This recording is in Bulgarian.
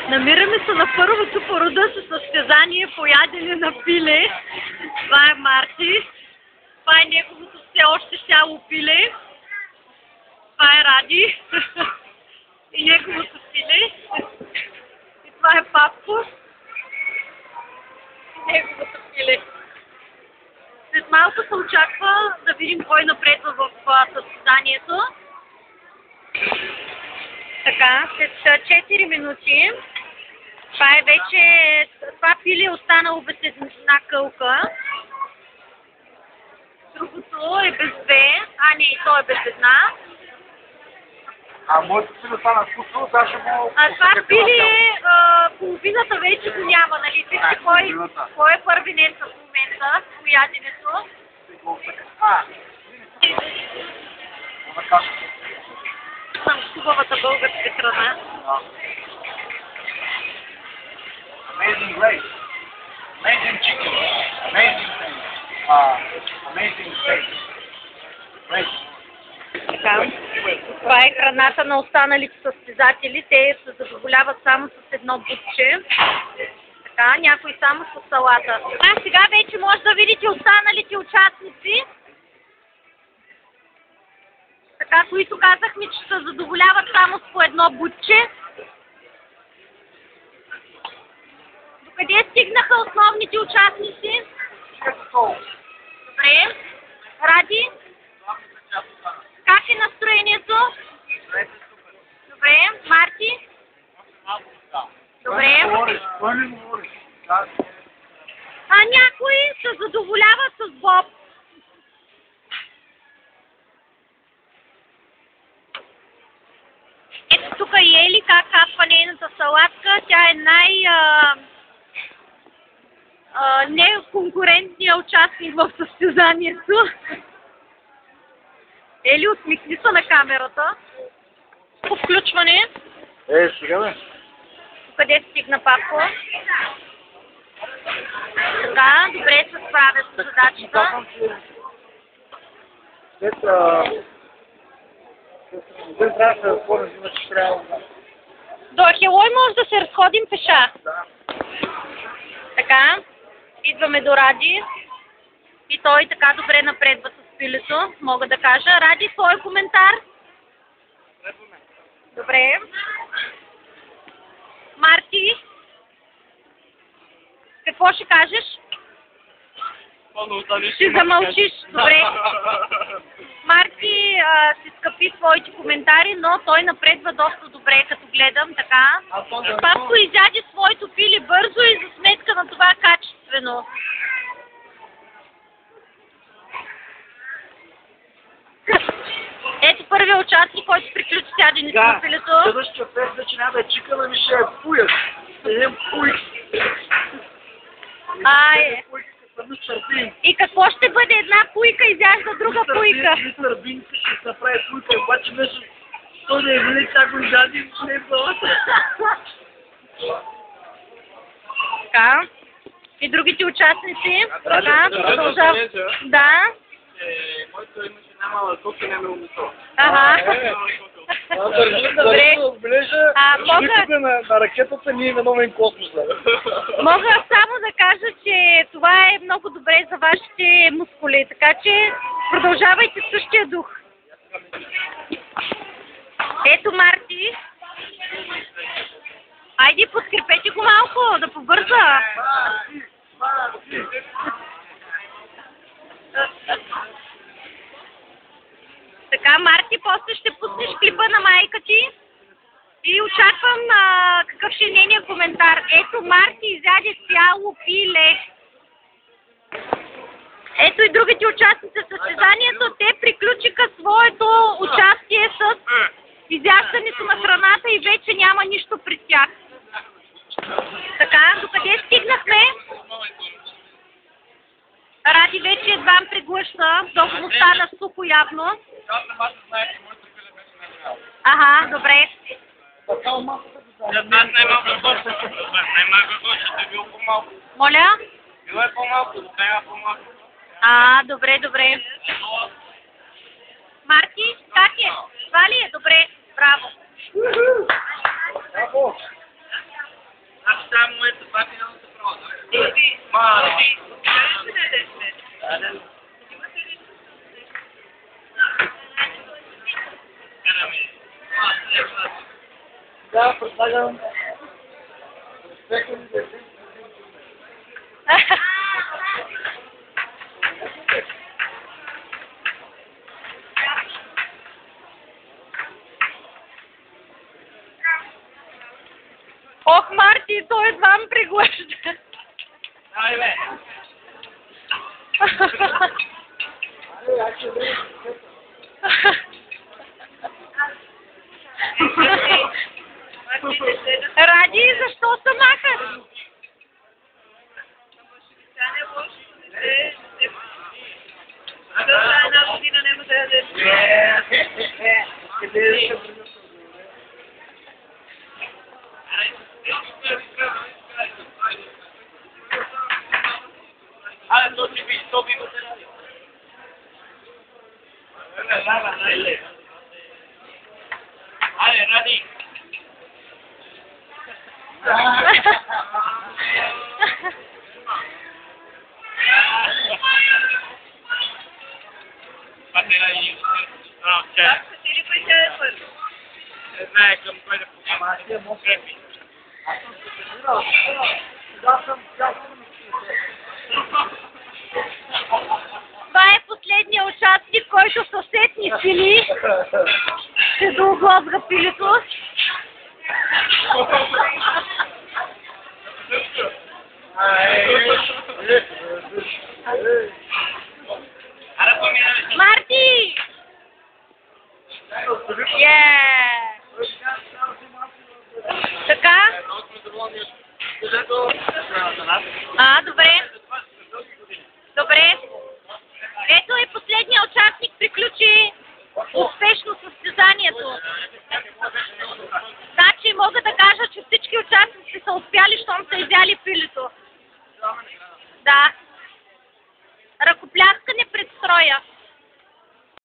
Намираме се на първото по рода си състезание по ядене на пиле. Това е Марти. Това е неговото все още сяло пиле. Това е Ради. И неговото пиле. И това е Папко. И неговото пиле. След малко се очаква да видим кой напредва в състезанието. Така, след 4 минути. Това е вече... Това пиле е останало без една кълка. Другото е без две. А, не, то е без една. А моето пиле стана вкусно, даже му... Това пиле половината вече го няма, нали? Вижте кой е първенец в момента по яденето. Съм хубавата българска храна. Amazing race, amazing chicken, amazing thing, amazing steak. Така. Това е храната на останалите състезатели. Те се задоволяват само с едно бутче. Така, някой само с салата. А сега вече може да видите останалите участници. Така, които казахме, че се задоволяват само с по едно бутче. Къде стигнаха основните участници? Добре. Ради? Как е настроението? Добре. Марти? Добре. А някой се задоволява с Боб. Ето тук е Ели, как капва нейната салатка. Тя е неконкурентният участник в състезанието. Ели, усмихни се на камерата. По включване. Сега бе. Къде стигна Папко? Така, добре се справя с задачата. Трябва да се разходим, иначе трябва да... До Ахелой може да се разходим пеша. Така, идваме до Ради. И той така добре напредва с пилето, мога да кажа. Ради, твой коментар? Добре. Марти? Какво ще кажеш? Ще замълчиш. Добре. Марти си скъпи своите коментари, но той напредва доста добре, като гледам, така. Папко изяде своето пиле бързо и за сметка на това качествено. Ето първият участник, който приключи сяденето на пилето. Следващия пес вече няма да е чикана, ми ще е пуяк. Един пуйк. И какво ще бъде една пуйка, изяжда друга пуйка? Сърбинка ще се направи пуйка, обаче нещо той да е вили, как го изяди, не е главата. Така. И другите участници. Така, продължава. Да. Моето име ще няма коки, няма умисъл. Ага. Добре. Мога... на ракетата ние именуваме космоса. Мога само да кажа, че това е много добре за вашите мускули, така че продължавайте в същия дух. Ето Марти. Айде, подкрепете го малко, да побърза. Така, Марти, после ще пуснеш клипа на майка ти и очаквам какъв ще е нейният коментар. Ето, Марти изяде цяло пиле. Ето и другите участници в състезанието. Те приключиха своето участие с изяждането на храната и вече няма нищо при тях. Така, докъде стигнахме? Ради вече едва приглъща, докато му стана сухо явно. Ага, добре. Моля? Било е по-малко, сега по-малко. Добре, добре. Марти, как е? Това ли е? Добре, браво. Браво. Слагам. Ох, Марти, той едва ме приглъща. Давай, бе. Ради, защо се махаш? Една година няма да ядеш. Абе, то би го се ради. Айде, ради. Патера и... Как се ти ли присяде първо? Не знае към кой да покажа. Крепи. Аз съм се тренирал. Сега съм Това е последния участник, който съсед ни пили. Ще дооглобга пилето. Марти! Така? Добре. Добре. Ето и последния участник приключи успешно състезанието. Значи мога да кажа, че всички участници са успяли, щом са изяли пилето. Да. Ръкопляскане пред строя.